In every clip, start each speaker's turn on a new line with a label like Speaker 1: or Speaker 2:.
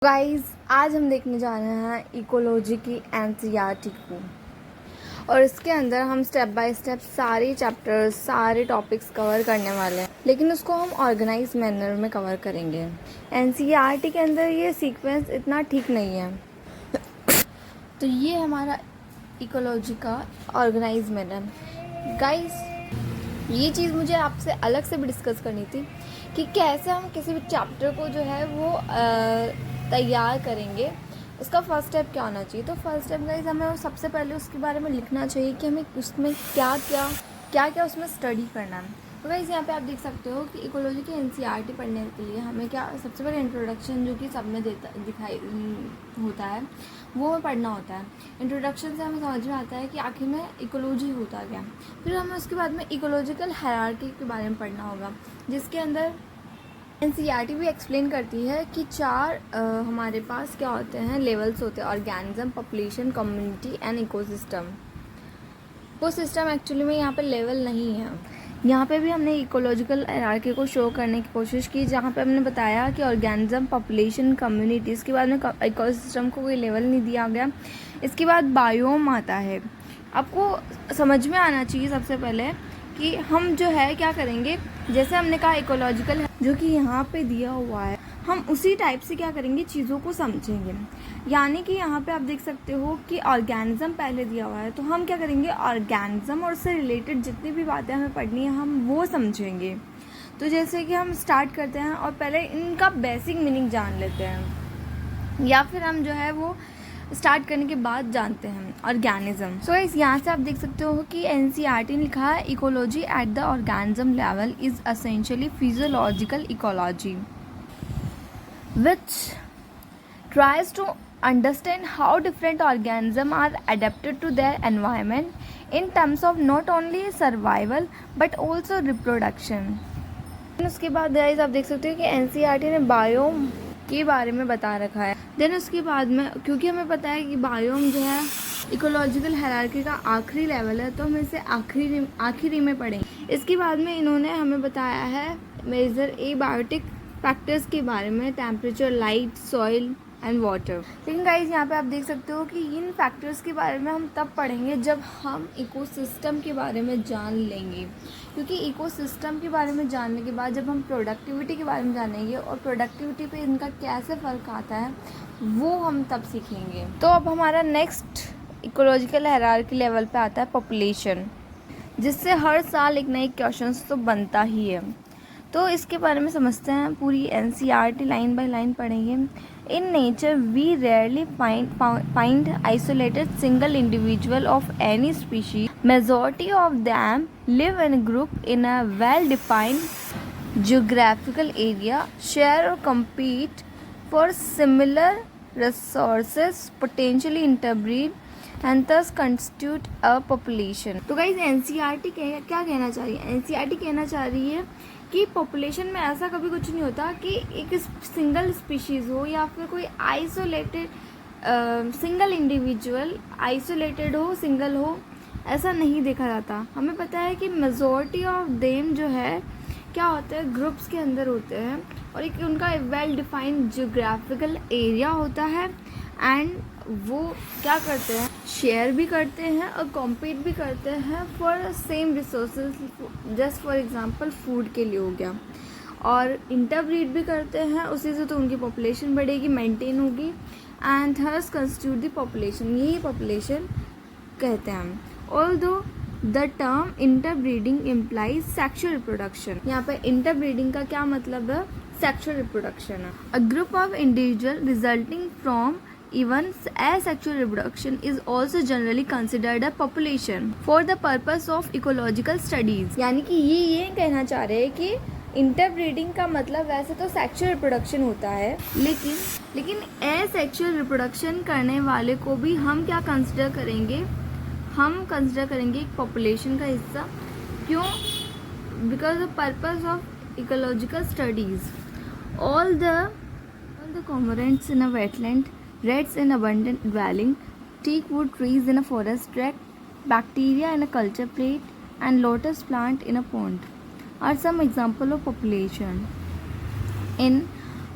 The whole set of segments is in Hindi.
Speaker 1: गाइस आज हम देखने जा रहे हैं इकोलॉजी की एनसीईआरटी को और इसके अंदर हम स्टेप बाय स्टेप सारे चैप्टर्स सारे टॉपिक्स कवर करने वाले हैं, लेकिन उसको हम ऑर्गेनाइज मैनर में कवर करेंगे। एनसीईआरटी के अंदर ये सीक्वेंस इतना ठीक नहीं है। तो ये हमारा इकोलॉजी का ऑर्गेनाइज मैनर। गाइस ये चीज़ मुझे आपसे अलग से भी डिस्कस करनी थी कि कैसे हम किसी भी चैप्टर को जो है वो तैयार करेंगे, उसका फर्स्ट स्टेप क्या होना चाहिए। तो फर्स्ट स्टेप गाइस हमें सबसे पहले उसके बारे में लिखना चाहिए कि हमें उसमें क्या क्या उसमें स्टडी करना है। तो गाइस यहाँ पे आप देख सकते हो कि इकोलॉजी की एनसीईआरटी पढ़ने के लिए हमें क्या सबसे पहले इंट्रोडक्शन जो कि सब में दिखाई होता है वो हमें पढ़ना होता है। इंट्रोडक्शन से हमें समझ में आता है कि आखिर में इकोलॉजी होता क्या। फिर हमें उसके बाद में इकोलॉजिकल हायरार्की के बारे में पढ़ना होगा, जिसके अंदर एनसीईआरटी भी एक्सप्लेन करती है कि चार हमारे पास क्या होते हैं, लेवल्स होते हैं, organism, population, community and ecosystem. Ecosystem actually में यहाँ पे लेवल नहीं है। यहाँ पे भी हमने इकोलॉजिकल हायरार्की को शो करने की कोशिश की, जहाँ पे हमने बताया कि ऑर्गेनिज्म, पॉपुलेशन, कम्युनिटी, इसके बाद में इकोसिस्टम को कोई लेवल नहीं दिया गया। इसके बाद बायोम आता है। आपको समझ में आना चाहिए सबसे पहले कि हम जो है क्या करेंगे, जैसे हमने कहा इकोलॉजिकल जो कि यहाँ पे दिया हुआ है, हम उसी टाइप से क्या करेंगे, चीज़ों को समझेंगे। यानी कि यहाँ पे आप देख सकते हो कि ऑर्गेनिज्म पहले दिया हुआ है, तो हम क्या करेंगे, ऑर्गेनिज्म और उससे रिलेटेड जितनी भी बातें हमें पढ़नी है हम वो समझेंगे। तो जैसे कि हम स्टार्ट करते हैं और पहले इनका बेसिक मीनिंग जान लेते हैं, या फिर हम जो है वो स्टार्ट करने के बाद जानते हैं ऑर्गेनिज्म। सो इस यहाँ से आप देख सकते हो कि एनसीईआरटी ने लिखा है ecology at the organism level is essentially physiological ecology which tries to understand how different organisms are adapted to their environment in terms of not only survival but also reproduction। उसके बाद गाइस आप देख सकते हो कि एनसीईआरटी ने बायोम के बारे में बता रखा है। देन उसके बाद में क्योंकि हमें पता है कि बायोम जो है इकोलॉजिकल हायरार्की का आखिरी लेवल है, तो हम इसे आखिरी में पढ़ेंगे। इसके बाद में इन्होंने हमें बताया है मेजर एबायोटिक फैक्टर्स के बारे में, temperature, light, soil and water. लेकिन गाइस यहाँ पे आप देख सकते हो कि इन फैक्टर्स के बारे में हम तब पढ़ेंगे जब हम इकोसिस्टम के बारे में जान लेंगे, क्योंकि इकोसिस्टम के बारे में जानने के बाद जब हम प्रोडक्टिविटी के बारे में जानेंगे और प्रोडक्टिविटी पे इनका कैसे फ़र्क आता है वो हम तब सीखेंगे। तो अब हमारा नेक्स्ट इकोलॉजिकल हायरार्की लेवल पे आता है पॉपुलेशन, जिससे हर साल एक नई क्वेश्चन तो बनता ही है। तो इसके बारे में समझते हैं, पूरी एनसीईआरटी लाइन बाय लाइन पढ़ेंगे। In nature we rarely find isolated single individual of any species. Majority of them live in group in a well defined geographical area, share or compete for similar resources, potentially interbreed and thus constitute a population। तो गाइस एनसीईआरटी क्या कहना चाह रही है, एनसीईआरटी कहना चाह रही है कि पॉपुलेशन में ऐसा कभी कुछ नहीं होता कि एक सिंगल स्पीशीज़ हो या फिर कोई आइसोलेटेड सिंगल इंडिविजुअल आइसोलेटेड हो, सिंगल हो, ऐसा नहीं देखा जाता। हमें पता है कि मेजॉरिटी ऑफ देम जो है क्या होते हैं, ग्रुप्स के अंदर होते हैं और एक उनका वेल डिफाइंड जियोग्राफिकल एरिया होता है एंड वो क्या करते हैं, शेयर भी करते हैं और कॉम्पीट भी करते हैं for same resources, just for example food के लिए हो गया, और इंटरब्रीड भी करते हैं, उसी से तो उनकी पॉपुलेशन बढ़ेगी, मेंटेन होगी and thus constitute the population, यही पॉपुलेशन कहते हैं हम। Although the term interbreeding implies sexual reproduction, यहाँ पे इंटरब्रीडिंग का क्या मतलब है, सेक्शुअल रिप्रोडक्शन है। A group of individual resulting from even asexual reproduction is also generally considered a population for the purpose of ecological studies। यानी कि ये कहना चाह रहे हैं कि इंटरब्रीडिंग का मतलब वैसे तो सेक्सुअल रिप्रोडक्शन होता है, लेकिन एसेक्सुअल रिप्रोडक्शन करने वाले को भी हम क्या कंसिडर करेंगे, हम कंसिडर करेंगे एक पॉपुलेशन का हिस्सा। क्यों? Because the purpose of ecological studies. All the cormorants in a wetland, rats in abundant dwelling, teak wood trees in a forest tract, bacteria in a culture plate, and lotus plant in a pond are some example of population. In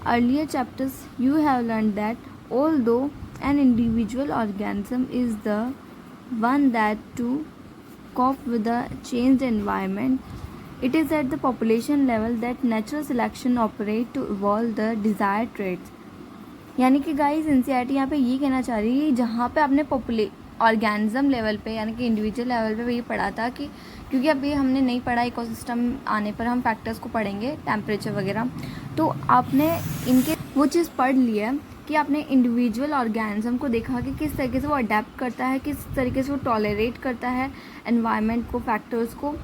Speaker 1: earlier chapters you have learned that although an individual organism is the one that to cope with the changed environment, it is at the population level that natural selection operate to evolve the desired traits. यानी कि गाइस एनसीईआरटी यहाँ पे ये कहना चाह रही है, जहाँ पे आपने ऑर्गेनिज्म लेवल पे यानी कि इंडिविजुअल लेवल पे ये पढ़ा था कि क्योंकि अभी हमने नहीं पढ़ा, इकोसिस्टम आने पर हम फैक्टर्स को पढ़ेंगे, टेम्परेचर वगैरह, तो आपने इनके वो चीज़ पढ़ ली है कि आपने इंडिविजुअल ऑर्गेनिज्म को देखा कि किस तरीके से वो अडेप्ट करता है, किस तरीके से वो टॉलरेट करता है एनवायरनमेंट को, फैक्टर्स को,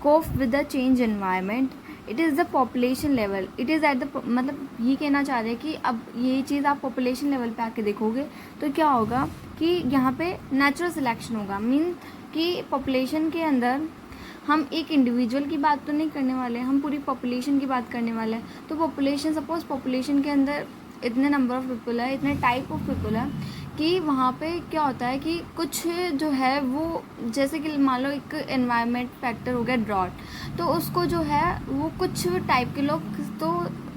Speaker 1: cope with the change environment. It is the population level, it is at the, मतलब ये कहना चाह रहे हैं कि अब ये चीज़ आप पॉपुलेशन लेवल पे आके देखोगे तो क्या होगा कि यहाँ पे नेचुरल सिलेक्शन होगा. मीन कि पॉपुलेशन के अंदर हम एक इंडिविजुअल की बात तो नहीं करने वाले, हम पूरी पॉपुलेशन की बात करने वाले हैं. तो पॉपुलेशन, सपोज पॉपुलेशन के अंदर इतने नंबर ऑफ़ पीपल है, इतने टाइप ऑफ पीपल है कि वहाँ पे क्या होता है कि कुछ जो है वो, जैसे कि मान लो एक एनवायरनमेंट फैक्टर हो गया ड्रॉट, तो उसको जो है वो कुछ टाइप के लोग तो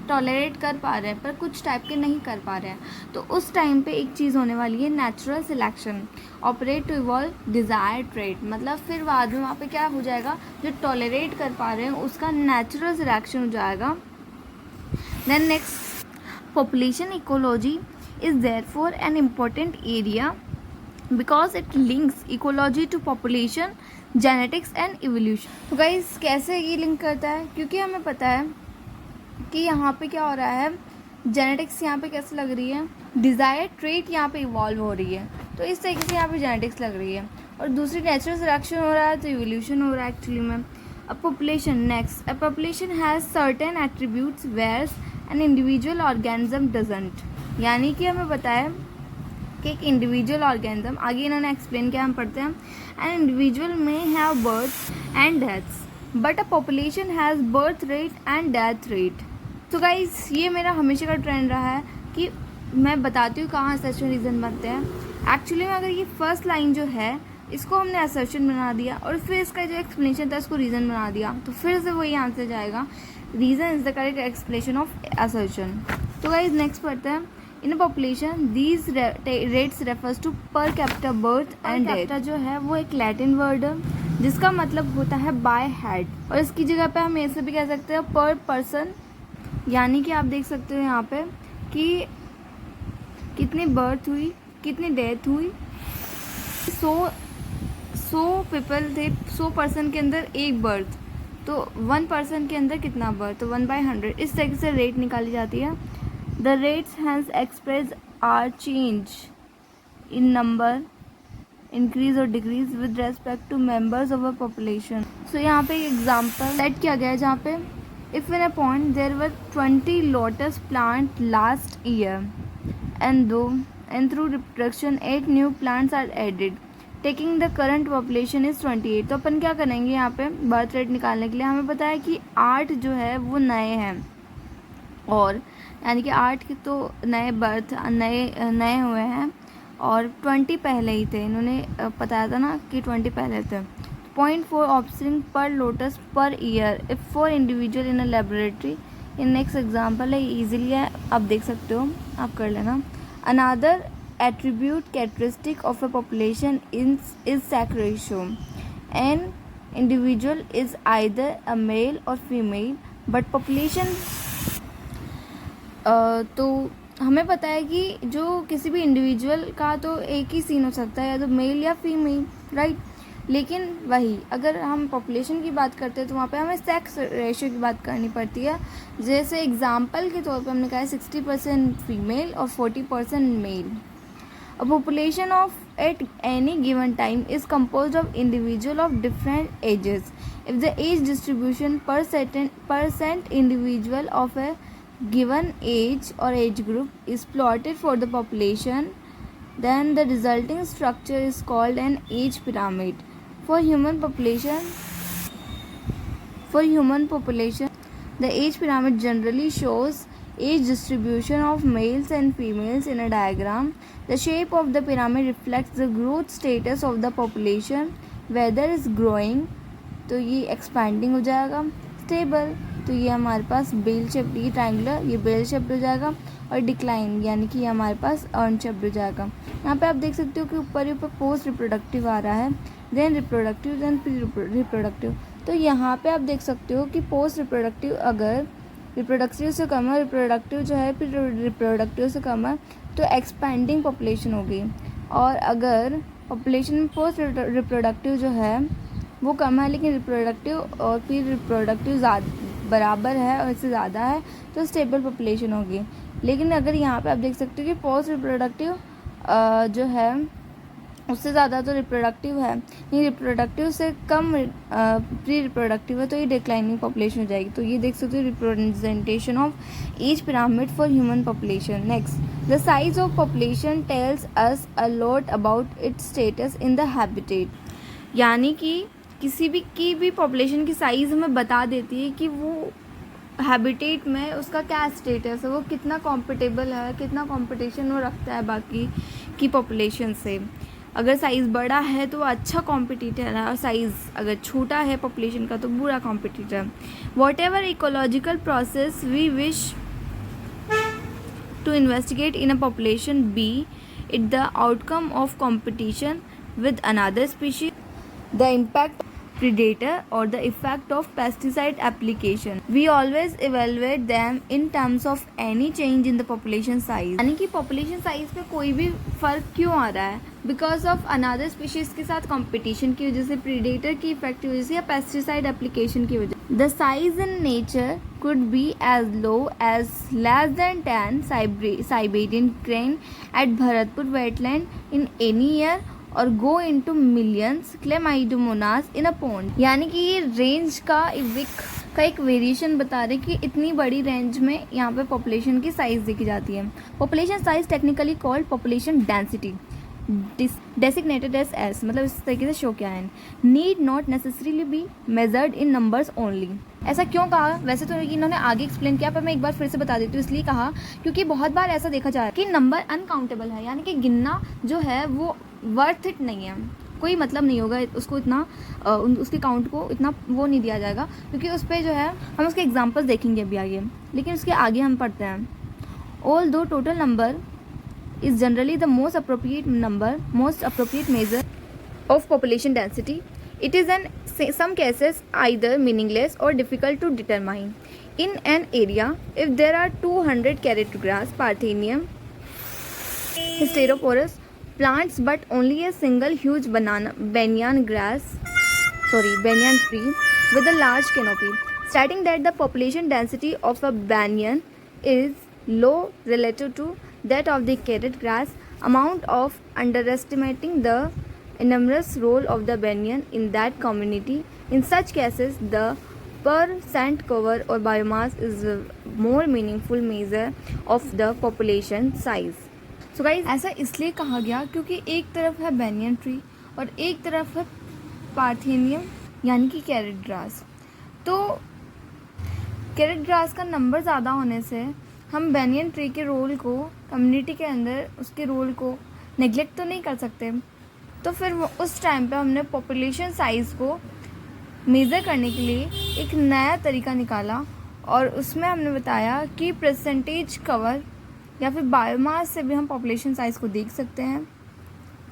Speaker 1: टॉलरेट कर पा रहे हैं पर कुछ टाइप के नहीं कर पा रहे हैं. तो उस टाइम पे एक चीज़ होने वाली है, natural selection operate to evolve desired trait. मतलब फिर बाद में वहाँ पे क्या हो जाएगा, जो टॉलरेट कर पा रहे हैं उसका नेचुरल सिलेक्शन हो जाएगा. Then next, population ecology is therefore an important area because it links ecology to population, genetics and evolution. तो गाइस कैसे ये लिंक करता है, क्योंकि हमें पता है कि यहाँ पे क्या हो रहा है, जेनेटिक्स यहाँ पे कैसे लग रही है, डिज़ायर्ड ट्रेट यहाँ पे इवॉल्व हो रही है, तो इस तरीके से यहाँ पे जेनेटिक्स लग रही है. और दूसरी नेचुरल सिलेक्शन हो रहा है तो इवोल्यूशन हो रहा है एक्चुअली में. अब population, next, a population has certain attributes whereas an individual organism doesn't. यानी कि हमें पता है कि एक इंडिविजुअल ऑर्गेनिज्म, आगे इन्होंने एक्सप्लेन किया, हम पढ़ते हैं, एन इंडिविजुअल में have birth and deaths but a population has birth rate and death rate. तो गाइस ये मेरा हमेशा का ट्रेंड रहा है कि मैं बताती हूँ कहाँ असर्शन रीज़न बनते हैं. एक्चुअली में अगर ये फर्स्ट लाइन जो है इसको हमने असर्शन बना दिया और फिर इसका जो एक्सप्लेनेशन था उसको रीज़न बना दिया, तो फिर से वही आंसर जाएगा, reason is the correct explanation of assertion. तो गाइस नेक्स्ट पढ़ते हैं, in a population these rates refers to per capita birth and death. जो है वो एक लैटिन वर्ड है जिसका मतलब होता है बाय हेड, और इसकी जगह पे हम ऐसे भी कह सकते हैं पर पर्सन. यानी कि आप देख सकते हो यहाँ पे कि कितनी बर्थ हुई, कितनी डेथ हुई. 100 पीपल थे, 100 पर्सन के अंदर एक बर्थ, तो 1 पर्सन के अंदर कितना बर्थ, तो 1/100. इस तरीके से रेट निकाली जाती है. The rates has express are change in number, increase और decrease with respect to members of a population. So यहाँ पे एक एग्जांपल सेट किया गया है जहाँ पे if in a pond there were 20 lotus plant last year and through reproduction 8 new plants are added, taking the current population is 28. तो अपन क्या करेंगे यहाँ पे बर्थ रेट निकालने के लिए, हमें पता है कि 8 जो है वो नए हैं, और यानी कि 8 के तो नए बर्थ नए हुए हैं और 20 पहले ही थे. इन्होंने बताया था ना कि 20 पहले थे. 0.4 ऑफस्प्रिंग पर lotus per year if for individual in a laboratory. In next example है, ईजिली है, आप देख सकते हो, आप कर लेना. Another attribute characteristic of a population is sex ratio. An individual is either a male or female, but population तो हमें पता है कि जो किसी भी इंडिविजुअल का तो एक ही सीन हो सकता है, या तो मेल या फीमेल, राइट. लेकिन वही अगर हम पॉपुलेशन की बात करते हैं तो वहाँ पे हमें सेक्स रेशियो की बात करनी पड़ती है. जैसे एग्जांपल के तौर पे हमने कहा है 60% फीमेल और 40% male. A population of at any given time is composed of individual of different ages. If the age distribution percent individual of a given age or age group is plotted for the population, then the resulting structure is called an age pyramid. For human population, the age pyramid generally shows age distribution of males and females in a diagram. The shape of the pyramid reflects the growth status of the population, whether is growing, तो ये expanding हो जाएगा, स्टेबल, तो ये हमारे पास बेल शेप, ये ट्रायंगुलर, ये बेल शेप्ड हो जाएगा, और डिक्लाइन यानी कि ये हमारे पास अर्न शेप्ड हो जाएगा। यहाँ पे आप देख सकते हो कि ऊपर पोस्ट रिप्रोडक्टिव आ रहा है, then reproductive, then pre reproductive. तो यहाँ पे आप देख सकते हो कि पोस्ट रिप्रोडक्टिव अगर रिप्रोडक्टिव से कम है, रिप्रोडक्टिव जो है रिप्रोडक्टिव से कम है, तो एक्सपेंडिंग पॉपुलेशन होगी। और अगर पॉपुलेशन में पोस्ट रिप्रोडक्टिव जो है वो कम है लेकिन रिप्रोडक्टिव और फिर रिप्रोडक्टिव बराबर है और इससे ज़्यादा है, तो स्टेबल पॉपुलेशन होगी। लेकिन अगर यहाँ पे आप देख सकते हो कि पोस्ट रिप्रोडक्टिव जो है उससे ज़्यादा तो रिप्रोडक्टिव है, ये रिप्रोडक्टिव से कम प्री रिप्रोडक्टिव है, तो ये डिक्लाइनिंग पॉपुलेशन हो जाएगी। तो ये देख सकते हो representation of age pyramid for human population. Next, the size of population tells us a lot about it's status in the habitat, यानी कि किसी भी की भी पॉपुलेशन की साइज़ हमें बता देती है कि वो हैबिटेट में उसका क्या स्टेटस है, वो कितना कॉम्पिटेबल है, कितना कंपटीशन वो रखता है बाकी की पॉपुलेशन से। अगर साइज़ बड़ा है तो वो अच्छा कॉम्पिटिटर है, और साइज़ अगर छोटा है पॉपुलेशन का तो बुरा competitor. Whatever ecological process we wish to investigate in a population be it the outcome of competition with another species, the impact of predator or the effect of pesticide application, we always evaluate them in terms of any change in the population size, यानी कि population size पे कोई भी फर्क क्यों आ रहा है, because of another species के साथ competition की वजह से, predator की effect की वजह से, या pesticide application की वजह से। The size in nature could be as low as less than 10 Siberian crane at Bharatpur wetland in any year और go into millions Chlamydomonas in a pond, यानी कि ये रेंज का एक वेरिएशन बता रहे कि इतनी बड़ी रेंज में यहाँ पे पॉपुलेशन की साइज देखी जाती है। Population size technically called population density, designated as S, मतलब इस तरीके से शो किया है। Need not necessarily be measured in numbers only. ऐसा क्यों कहा, वैसे तो इन्होंने आगे एक्सप्लेन किया, पर मैं एक बार फिर से बता देती हूँ। इसलिए कहा क्योंकि बहुत बार ऐसा देखा जा रहा है कि नंबर अनकाउंटेबल है, यानी कि गिनना जो है वो वर्थ इट नहीं है, कोई मतलब नहीं होगा उसको इतना उसके काउंट को इतना वो नहीं दिया जाएगा, क्योंकि उस पर जो है हम उसके एग्जांपल्स देखेंगे अभी आगे। लेकिन उसके आगे हम पढ़ते हैं, ऑल दो total number is generally the most appropriate measure of population density. It is in some cases either meaningless or difficult to determine. In an area, if there are 200 carrot grass, Parthenium, Hysteroporus plants but only a single huge banyan tree with a large canopy, stating that the population density of a banyan is low relative to that of the carrot grass, amount of underestimating the enormous role of the banyan in that community. In such cases, the percent cover or biomass is a more meaningful measure of the population size. So guys, ऐसा इसलिए कहा गया क्योंकि एक तरफ है banyan tree और एक तरफ है पार्थेनियम यानी कि कैरेट ग्रास। तो कैरेट ग्रास का नंबर ज़्यादा होने से हम बैनियन ट्री के रोल को कम्युनिटी के अंदर उसके रोल को नेग्लेक्ट तो नहीं कर सकते। तो फिर उस टाइम पे हमने पॉपुलेशन साइज़ को मेज़र करने के लिए एक नया तरीका निकाला और उसमें हमने बताया कि परसेंटेज कवर या फिर बायोमास से भी हम पॉपुलेशन साइज़ को देख सकते हैं।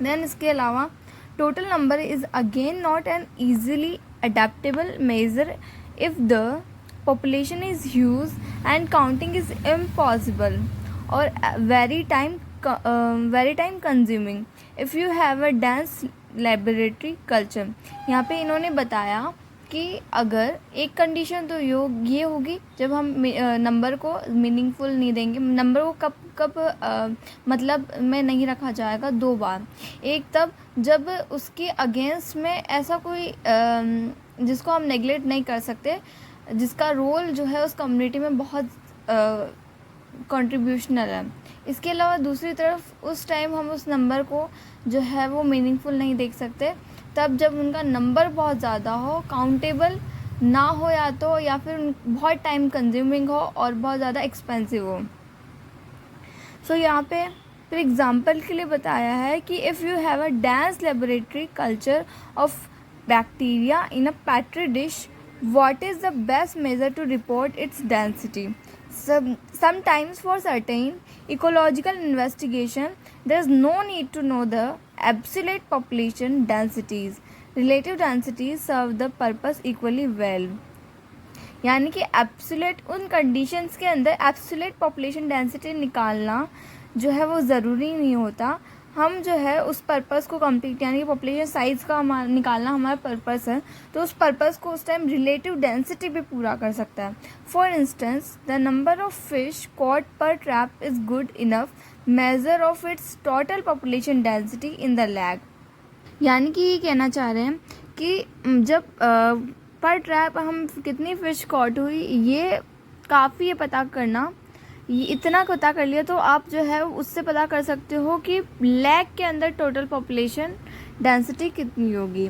Speaker 1: देन इसके अलावा total number is again not an easily adaptable measure if the population is huge and counting is impossible or very time consuming if you have a dense laboratory culture। यहाँ पे इन्होंने बताया कि अगर एक कंडीशन तो ये होगी जब हम नंबर को मीनिंगफुल नहीं देंगे, नंबर को कब मतलब में नहीं रखा जाएगा दो बार। एक तब जब उसके अगेंस्ट में ऐसा कोई जिसको हम नेगलेक्ट नहीं कर सकते, जिसका रोल जो है उस कम्युनिटी में बहुत कंट्रीब्यूशनल है। इसके अलावा दूसरी तरफ उस टाइम हम उस नंबर को जो है वो मीनिंगफुल नहीं देख सकते तब जब उनका नंबर बहुत ज़्यादा हो, काउंटेबल ना हो या फिर बहुत टाइम कंज्यूमिंग हो और बहुत ज़्यादा एक्सपेंसिव हो। सो यहाँ पे फिर एग्जांपल के लिए बताया है कि if you have a dense laboratory culture of bacteria in a petri dish What is the best measure to report its density? Sometimes for certain ecological investigation, there is no need to know the absolute population densities. Relative densities serve the purpose equally well. यानी कि एब्सोल्यूट उन कंडीशंस के अंदर एब्सोल्यूट पॉपुलेशन डेंसिटी निकालना जो है वो ज़रूरी नहीं होता. हम जो है उस पर्पस को कंप्लीट यानी कि पॉपुलेशन साइज़ का निकालना हमारा पर्पस है, तो उस पर्पस को उस टाइम रिलेटिव डेंसिटी भी पूरा कर सकता है. For instance the number of fish caught per trap is good enough measure of its total population density in the lake. यानी कि ये कहना चाह रहे हैं कि जब पर ट्रैप हम कितनी फ़िश कॉट हुई ये काफ़ी है पता करना. ये इतना पता कर लिया तो आप जो है उससे पता कर सकते हो कि लैग के अंदर टोटल पॉपुलेशन डेंसिटी कितनी होगी.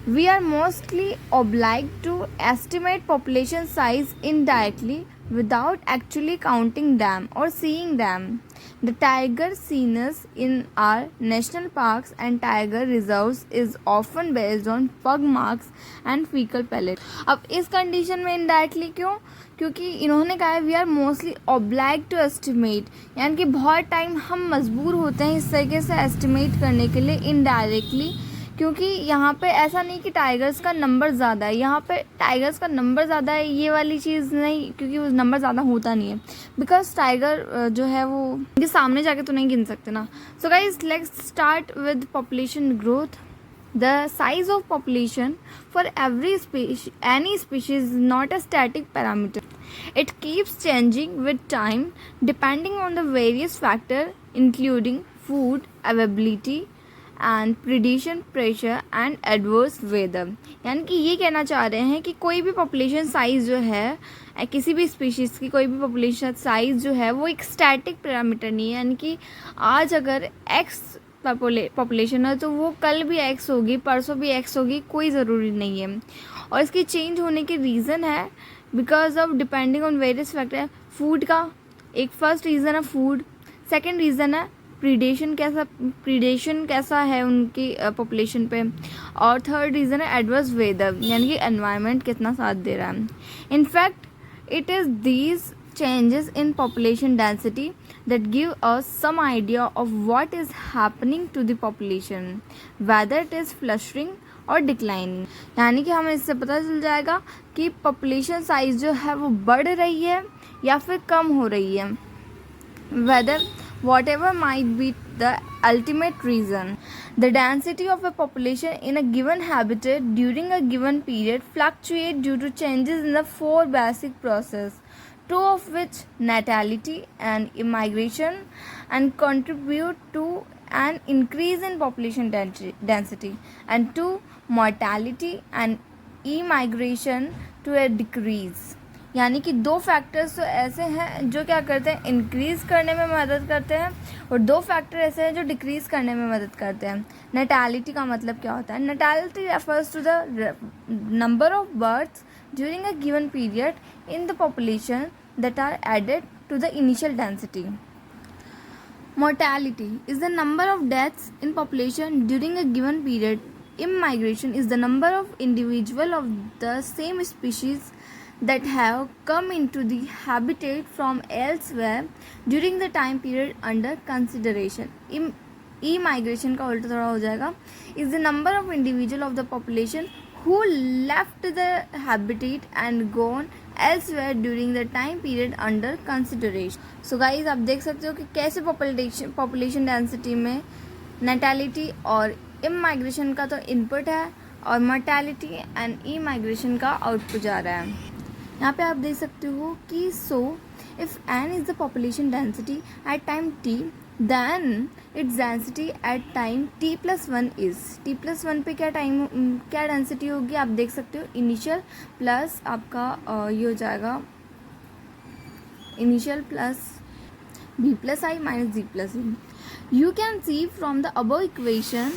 Speaker 1: We are mostly obliged to estimate population size indirectly without actually counting them or seeing them. The tiger scenes in our national parks and tiger reserves is often based on pug marks and fecal pellet. अब इस कंडीशन में इनडायरेक्टली क्यों? क्योंकि इन्होंने कहा है we are mostly obliged to estimate, यानी कि बहुत टाइम हम मजबूर होते हैं इस तरीके से एस्टिमेट करने के लिए इनडायरेक्टली, क्योंकि यहाँ पे ऐसा नहीं कि टाइगर्स का नंबर ज़्यादा है. यहाँ पे टाइगर्स का नंबर ज़्यादा है ये वाली चीज़ नहीं, क्योंकि वो नंबर ज़्यादा होता नहीं है. बिकॉज टाइगर जो है वो उनके सामने जाके तो नहीं गिन सकते ना. So guys let's start with population growth. The size of population for every species, any species, is not a static parameter. It keeps changing with time depending on the various factors including food availability and predation pressure and adverse weather. यानी कि ये कहना चाह रहे हैं कि कोई भी पॉपुलेशन साइज़ जो है किसी भी स्पीशीज़ की कोई भी पॉपुलेशन साइज़ जो है वो एक स्टैटिक पैरामीटर नहीं है. यानी कि आज अगर एक्स पॉपुलेशन है तो वो कल भी एक्स होगी, परसों भी एक्स होगी, कोई ज़रूरी नहीं है. और इसकी चेंज होने के रीज़न है because of depending on various factor. Food का एक फर्स्ट रीज़न है फूड, सेकंड रीज़न है प्रीडेशन कैसा है उनकी पॉपुलेशन पे, और थर्ड रीज़न है एडवर्स वेदर यानी कि एनवायरनमेंट कितना साथ दे रहा है. In fact it is these changes in population density that give us some idea of what is happening to the population, whether it is fluctuating or declining. यानी कि हमें इससे पता चल जाएगा कि population size जो है वो बढ़ रही है या फिर कम हो रही है. whether whatever might be the ultimate reason, the density of a population in a given habitat during a given period fluctuate due to changes in the four basic processes, two of which natality and immigration, and contribute to an increase in population density, and two mortality and immigration to a decrease. यानी कि दो फैक्टर्स तो ऐसे हैं जो क्या करते हैं इंक्रीज़ करने में मदद करते हैं, और दो फैक्टर ऐसे हैं जो डिक्रीज़ करने में मदद करते हैं. नैटेलिटी का मतलब क्या होता है? Natality refers to the number of births during a given period in the population that are added to the initial density. Mortality is the number of deaths in population during a given period. Immigration is the number of individuals of the same species that have come into the habitat from elsewhere during the time period under consideration. Immigration का उल्टा थोड़ा हो जाएगा, is the number of individual of the population who left the habitat and gone elsewhere during the time period under consideration. So guys आप देख सकते हो कि कैसे population density में natality और immigration का तो input है और mortality and immigration का output जा रहा है. यहाँ पे आप देख सकते हो कि so if n is the population density at time t, then its density at time t plus 1 is. t plus 1 पे क्या डेंसिटी होगी आप देख सकते हो, इनिशियल प्लस आपका ये हो जाएगा initial plus b plus i minus g plus e. You can see from the above equation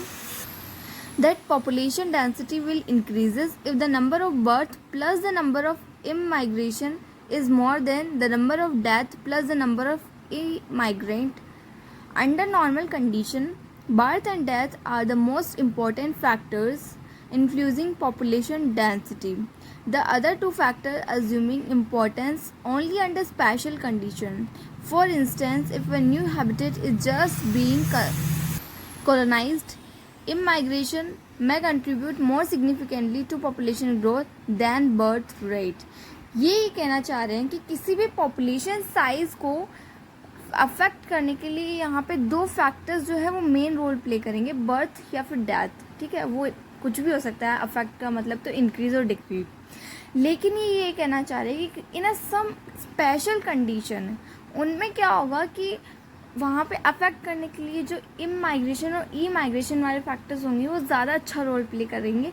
Speaker 1: that population density will increases if the number of birth plus the number of immigration is more than the number of death plus the number of immigrant. Under normal condition, birth and death are the most important factors influencing population density. The other two factors assuming importance only under special condition. For instance, if a new habitat is just being colonized, immigration may contribute more significantly to population growth than birth rate. ये कहना चाह रहे हैं कि किसी भी पॉपुलेशन साइज को अफेक्ट करने के लिए यहाँ पे दो फैक्टर्स जो है वो मेन रोल प्ले करेंगे, बर्थ या फिर डेथ. ठीक है, वो कुछ भी हो सकता है. अफेक्ट का मतलब तो इंक्रीज और डिक्रीज. लेकिन ये कहना चाह रहे हैं कि इन अ सम स्पेशल कंडीशन, उनमें क्या होगा कि वहाँ पे अफेक्ट करने के लिए जो इमाइग्रेशन और ई माइग्रेशन वाले फैक्टर्स होंगे वो ज़्यादा अच्छा रोल प्ले करेंगे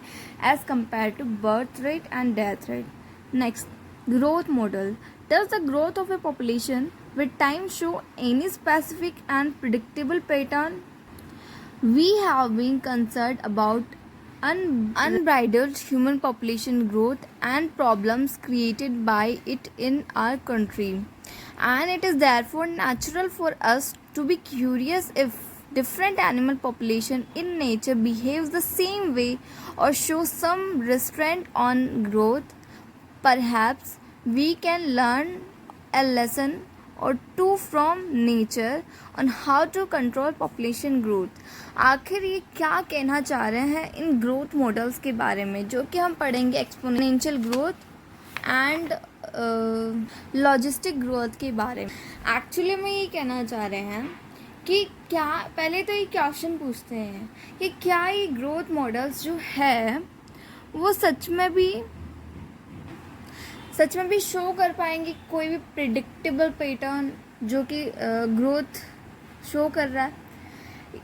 Speaker 1: as compare to birth rate and death rate. Next, growth model. Does the growth of a population with time show any specific and predictable pattern? We have been concerned about unbridled human population growth and problems created by it in our country, and it is therefore natural for us to be curious if different animal population in nature behaves the same way or show some restraint on growth. Perhaps we can learn a lesson or two from nature on how to control population growth. आखिर ये क्या कहना चाह रहे हैं इन ग्रोथ मॉडल्स के बारे में, जो कि हम पढ़ेंगे exponential growth and logistic growth के बारे में. एक्चुअली में ये कहना चाह रहे हैं कि क्या, पहले तो ये क्वेश्चन पूछते हैं कि क्या ये ग्रोथ मॉडल्स जो है वो सच में भी शो कर पाएंगे कोई भी प्रिडिक्टेबल पैटर्न जो कि ग्रोथ शो कर रहा है.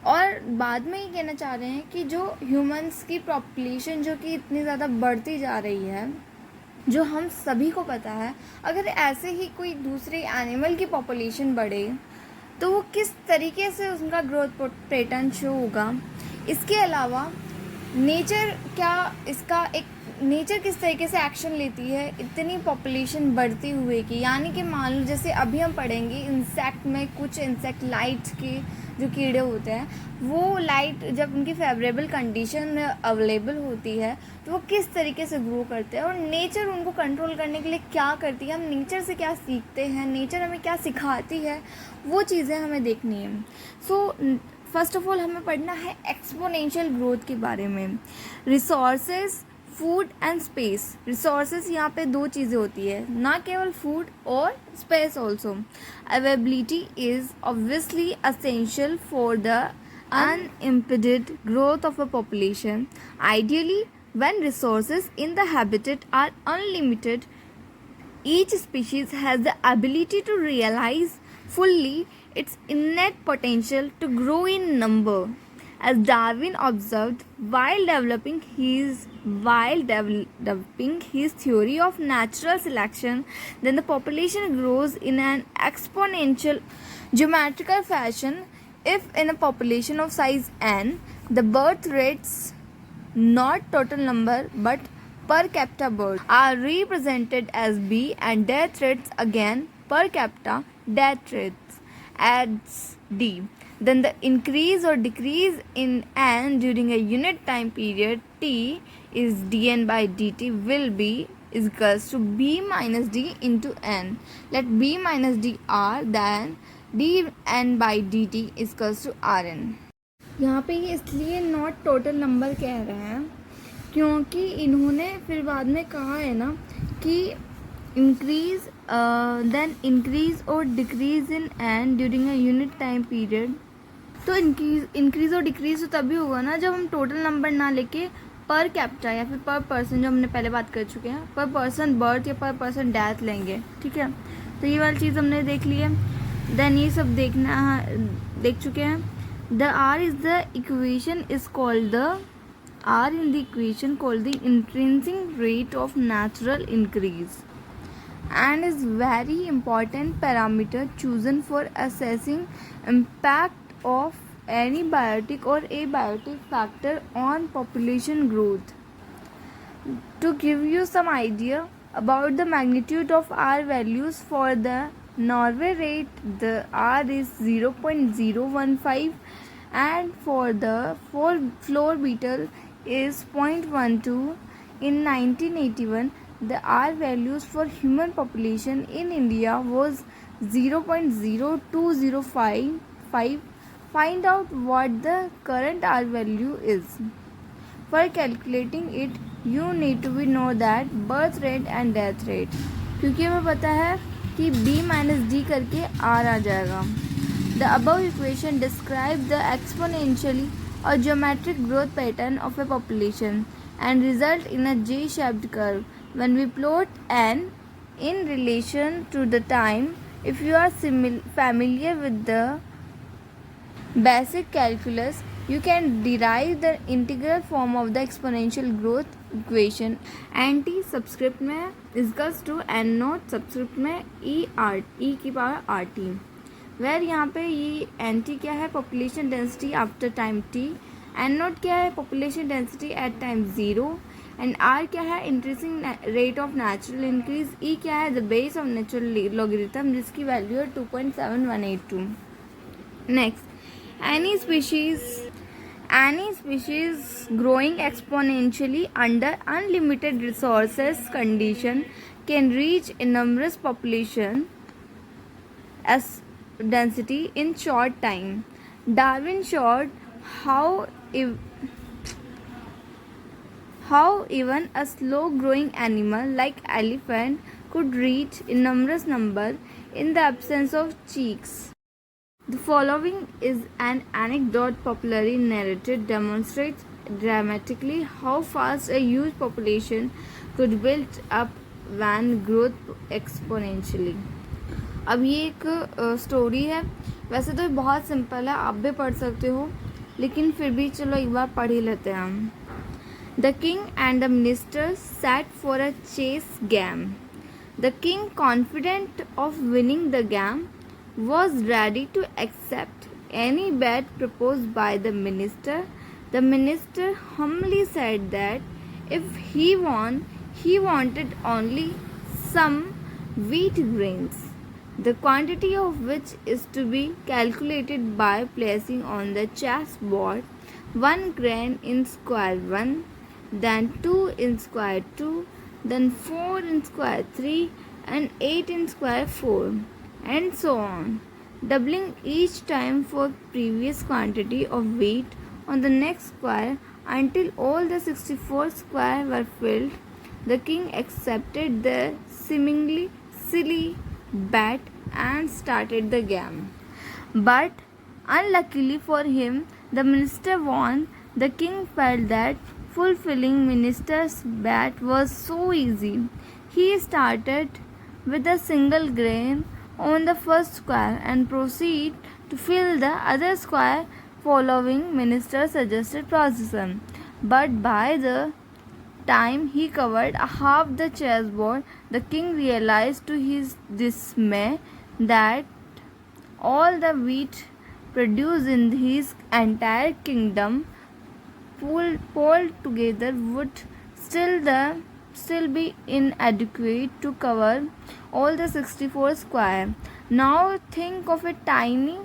Speaker 1: और बाद में ये कहना चाह रहे हैं कि जो ह्यूमंस की पॉपुलेशन जो कि इतनी ज़्यादा बढ़ती जा रही है, जो हम सभी को पता है, अगर ऐसे ही कोई दूसरे एनिमल की पॉपुलेशन बढ़े तो वो किस तरीके से उनका ग्रोथ पैटर्न शो होगा. इसके अलावा नेचर किस तरीके से एक्शन लेती है इतनी पॉपुलेशन बढ़ती हुए की. यानी कि मान लो जैसे अभी हम पढ़ेंगे इंसेक्ट में, कुछ इंसेक्ट लाइट के जो कीड़े होते हैं, वो लाइट जब उनकी फेवरेबल कंडीशन अवेलेबल होती है तो वो किस तरीके से ग्रो करते हैं और नेचर उनको कंट्रोल करने के लिए क्या करती है. हम नेचर से क्या सीखते हैं, नेचर हमें क्या सिखाती है, वो चीज़ें हमें देखनी है. सो फर्स्ट ऑफ ऑल हमें पढ़ना है एक्सपोनेंशियल ग्रोथ के बारे में. Resources, food and space. Resources यहाँ पे दो चीज़ें होती है, ना केवल फूड और space also. Availability is obviously essential for the unimpeded growth of a population. Ideally, when resources in the habitat are unlimited, each species has the ability to realize fully its innate potential to grow in number. As Darwin observed while developing his theory of natural selection, then the population grows in an exponential geometrical fashion. If in a population of size n, the birth rates, not total number but per capita birth, are represented as B, and death rates again per capita death rates as D, then the increase or decrease in n during a unit time period t is dn by dt will be is equals to b minus d into n. Let b minus d r, then dn by dt is equals to rn. यहाँ पे ये इसलिए नॉट टोटल नंबर कह रहे हैं क्योंकि इन्होंने फिर बाद में कहा है ना कि इंक्रीज देन इंक्रीज और decrease in an during a unit time period. तो इंक्रीज और डिक्रीज तो तभी होगा ना जब हम टोटल नंबर ना लेके पर कैपिटा या फिर पर पर्सन, जो हमने पहले बात कर चुके हैं, पर पर्सन बर्थ या पर पर्सन डेथ लेंगे. ठीक है, तो ये वाली चीज़ हमने देख ली है. देन ये सब देख चुके हैं. The r is the equation is called the R in the equation called the intrinsic rate of natural increase and is very important parameter chosen for assessing impact of any biotic or abiotic factor on population growth. To give you some idea about the magnitude of R values for the Norway rate, the R is 0.015 and for the floor beetle is 0.12. In 1981, the R values for human population in India was 0.0205. Find out what the current R value is. For calculating it, you need to know that birth rate and death rate. क्योंकि हमें पता है कि B minus D करके R आ जाएगा. The above equation describes the exponentially or geometric growth pattern of a population and result in a J-shaped curve. When we plot n in relation to the time, if you are familiar with the basic calculus, you can derive the integral form of the exponential growth equation. Nt subscript में is equals to n naught subscript में e की power rt. वेर यहाँ पे ये एन टी क्या है, population density after time t. N naught क्या है, population density at time 0. And r क्या है, increasing rate of natural increase. E क्या है, the base of natural logarithm जिसकी वैल्यू है 2.7182. Next, any species growing exponentially under unlimited resources condition can reach enormous population as density in short time. Darwin showed how even a slow growing animal like elephant could reach enormous number in the absence of cheeks. The following is an anecdote popularly narrated demonstrates dramatically how fast a huge population could build up when growth exponentially. अब ये एक स्टोरी है. वैसे तो बहुत सिंपल है, आप भी पढ़ सकते हो, लेकिन फिर भी चलो एक बार पढ़ ही लेते हैं हम. The king and the minister sat for a chess game. The king, confident of winning the game, was ready to accept any bet proposed by the minister. The minister humbly said that if he won, he wanted only some wheat grains, the quantity of which is to be calculated by placing on the chessboard 1 grain in square 1, then 2 in square 2, then 4 in square 3, and 8 in square 4. And so on, doubling each time for previous quantity of wheat on the next square until all the 64 square were filled. The king accepted the seemingly silly bet and started the game. But unluckily for him, the minister won. The king felt that fulfilling minister's bet was so easy. He started with a single grain on the first square and proceed to fill the other square following minister's suggested process. But by the time he covered half the chessboard, the king realized to his dismay that all the wheat produced in his entire kingdom pulled together would still be inadequate to cover all the 64 square. Now think of a tiny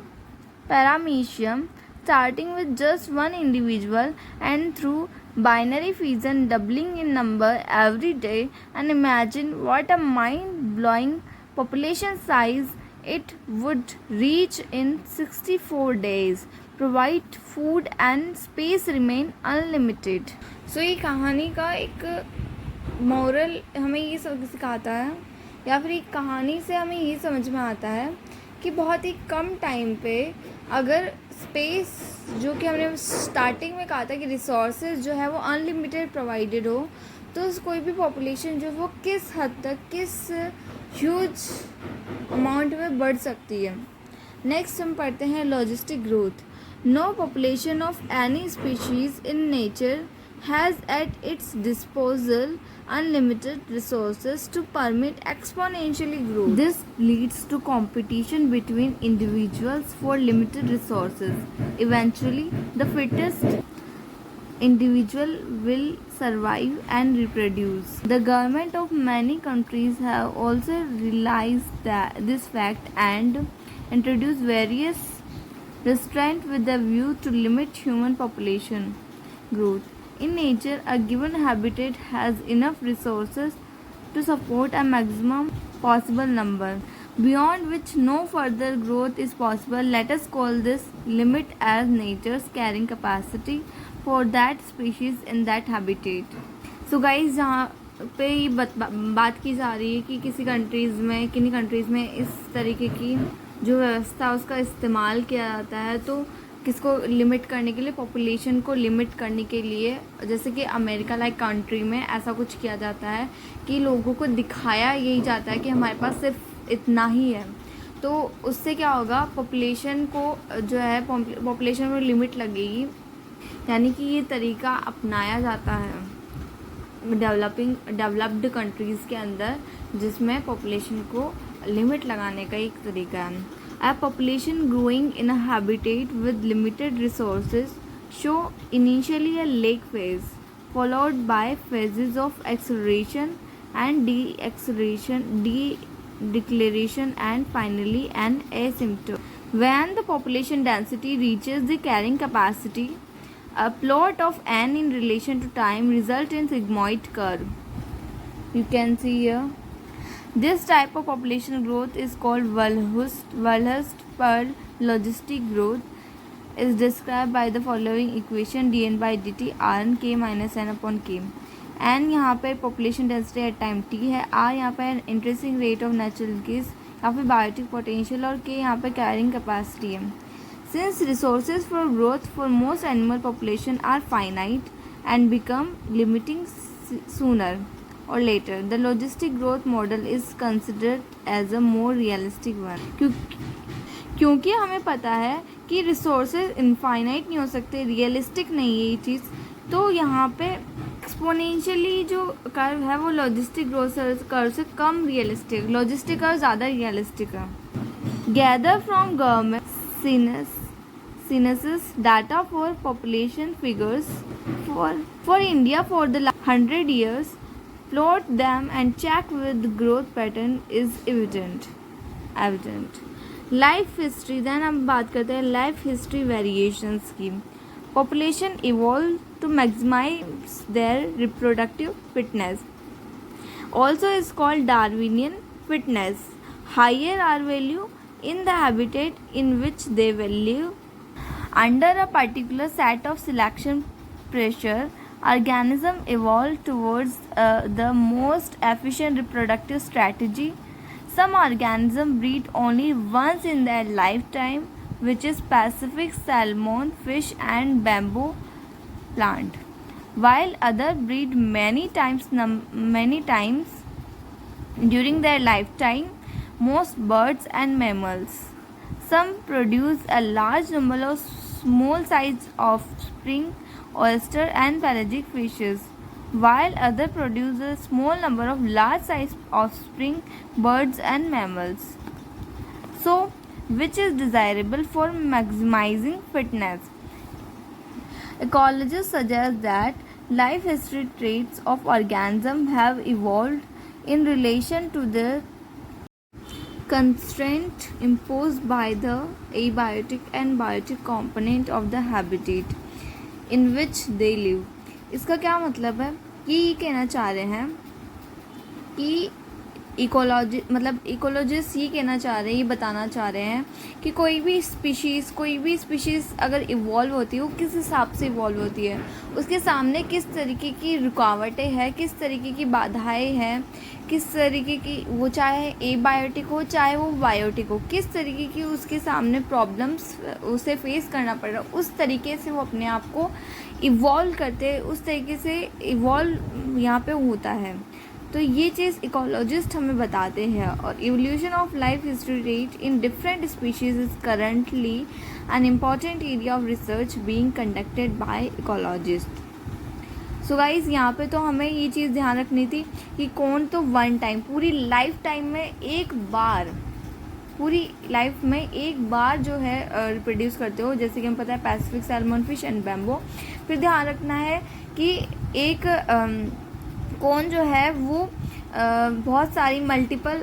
Speaker 1: paramecium starting with just one individual and through binary fission doubling in number every day, and imagine what a mind-blowing population size it would reach in 64 days. Provide food and space remain unlimited. So ये कहानी का एक मोरल हमें ये सब सिखाता है, या फिर एक कहानी से हमें ये समझ में आता है कि बहुत ही कम टाइम पे अगर स्पेस, जो कि हमने स्टार्टिंग में कहा था कि रिसोर्सेज जो है वो अनलिमिटेड प्रोवाइडेड हो, तो कोई भी पॉपुलेशन जो वो किस हद तक, किस ह्यूज अमाउंट में बढ़ सकती है. नेक्स्ट हम पढ़ते हैं logistic growth. No population of any species in nature has at its disposal unlimited resources to permit exponentially growth. This leads to competition between individuals for limited resources. Eventually, the fittest individual will survive and reproduce. The government of many countries have also realized this fact and introduced various restraints with the view to limit human population growth. In nature, a given habitat has enough resources to support a maximum possible number, beyond which no further growth is possible. Let us call this limit as nature's carrying capacity for that species in that habitat. So guys, जहाँ पे ये बात की जा रही है कि किन्हीं कंट्रीज़ में इस तरीके की जो व्यवस्था उसका इस्तेमाल किया जाता है, तो किसको लिमिट करने के लिए, पॉपुलेशन को लिमिट करने के लिए, जैसे कि अमेरिका लाइक कंट्री में ऐसा कुछ किया जाता है कि लोगों को दिखाया यही जाता है कि हमारे पास सिर्फ इतना ही है। तो उससे क्या होगा, पॉपुलेशन को जो है पॉपुलेशन में लिमिट लगेगी, यानी कि ये तरीका अपनाया जाता है डेवलप्ड कंट्रीज़ के अंदर, जिसमें पॉपुलेशन को लिमिट लगाने का एक तरीका है। A population growing in a habitat with limited resources show initially a lake phase, followed by phases of acceleration and deceleration, and finally an asymptote. When the population density reaches the carrying capacity, a plot of n in relation to time results in sigmoid curve. You can see here. This type of population growth is called Walhurst-Purl logistic growth. Is described by the following equation: dn by dt rn k minus n upon k. n यहाँ पे population density at time t है, r यहाँ पे increasing rate of natural gas या फिर biotic potential, और k यहाँ पे carrying capacity है. Since resources for growth for most animal population are finite and become limiting sooner or later, the logistic growth model is considered as a more realistic one. क्योंकि हमें पता है कि रिसोर्सेज इनफाइनाइट नहीं हो सकते, रियलिस्टिक नहीं है ये चीज़, तो यहाँ पे एक्सपोनेंशियली जो कर्व है वो लॉजिस्टिक ग्रोथ कर्व से कम रियलिस्टिक, लॉजिस्टिक कर्व ज़्यादा रियलिस्टिक है. Gather from government census data for population figures for India for the last 100 years, plot them and check with the growth pattern is evident. Life history, then हम बात करते हैं लाइफ हिस्ट्री वेरिएशंस की. Population evolve to maximize their reproductive fitness, also is called Darwinian fitness. Higher r value in the habitat in which they will live. Under a particular set of selection pressure, organism evolve towards the most efficient reproductive strategy. Some organisms breed only once in their lifetime, which is Pacific salmon, fish and bamboo plant, while others breed many times during their lifetime, most birds and mammals. Some produce a large number of small sized offspring, oyster and pelagic fishes, while others produce a small number of large sized offspring, birds and mammals. So, which is desirable for maximizing fitness? Ecologists suggest that life history traits of organisms have evolved in relation to the constraint imposed by the abiotic and biotic component of the habitat in which they live. इसका क्या मतलब है कि ये कहना चाह रहे हैं कि इकोलॉजिस्ट ये कहना चाह रहे हैं, ये बताना चाह रहे हैं कि कोई भी स्पीशीज़ अगर इवॉल्व होती है वो किस हिसाब से इवॉल्व होती है, उसके सामने किस तरीके की रुकावटें हैं, किस तरीके की बाधाएं हैं, किस तरीके की, वो चाहे एबायोटिक हो चाहे वो बायोटिक हो, किस तरीके की उसके सामने प्रॉब्लम्स उसे फेस करना पड़ रहा है, उस तरीके से वो अपने आप को इवॉल्व करते, उस तरीके से इवॉल्व यहाँ पे होता है. तो ये चीज़ इकोलॉजिस्ट हमें बताते हैं. और evolution of life history rate in different species is currently an important area of research being conducted by ecologist. So guys यहाँ पे तो हमें ये चीज़ ध्यान रखनी थी कि कौन तो वन टाइम पूरी लाइफ टाइम में एक बार जो है रिप्रोड्यूस करते हो, जैसे कि हमें पता है Pacific salmon, fish and bamboo. फिर ध्यान रखना है कि एक कौन जो है वो बहुत सारी multiple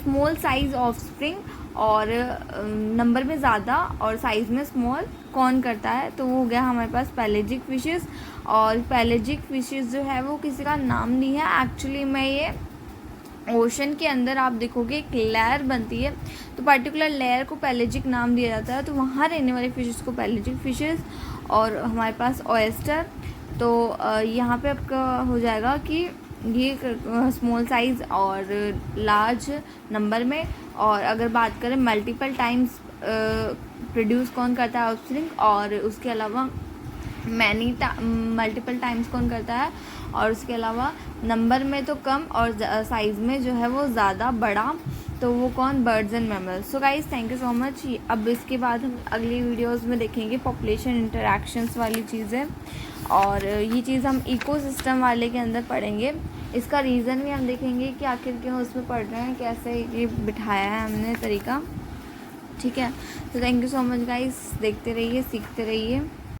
Speaker 1: small size of spring और नंबर में ज़्यादा और साइज़ में स्मॉल कौन करता है? तो वो हो गया हमारे पास पैलेजिक फिशेस। और पैलेजिक फिशेस जो है वो किसी का नाम नहीं है, एक्चुअली में ये ओशन के अंदर आप देखोगे एक लेयर बनती है, तो पर्टिकुलर लेयर को पैलेजिक नाम दिया जाता है, तो वहाँ रहने वाले फिशेस को पैलेजिक फिशेस। और हमारे पास ऑयस्टर, तो यहाँ पे आपका हो जाएगा कि ये स्मॉल साइज़ और लार्ज नंबर में। और अगर बात करें मल्टीपल टाइम्स प्रोड्यूस कौन करता है ऑफस्प्रिंग, और उसके अलावा मल्टीपल टाइम्स कौन करता है, और उसके अलावा नंबर में तो कम और साइज़ में जो है वो ज़्यादा बड़ा, तो वो कौन? Birds and mammals. So guys thank you so much. अब इसके बाद हम अगली वीडियोस में देखेंगे पॉपुलेशन इंटरैक्शंस वाली चीज़ें, और ये चीज़ हम इकोसिस्टम वाले के अंदर पढ़ेंगे। इसका रीज़न भी हम देखेंगे कि आखिर क्यों उसमें पढ़ रहे हैं, कैसे ये बिठाया है हमने तरीका। ठीक है, तो thank you so much guys, देखते रहिए, सीखते रहिए।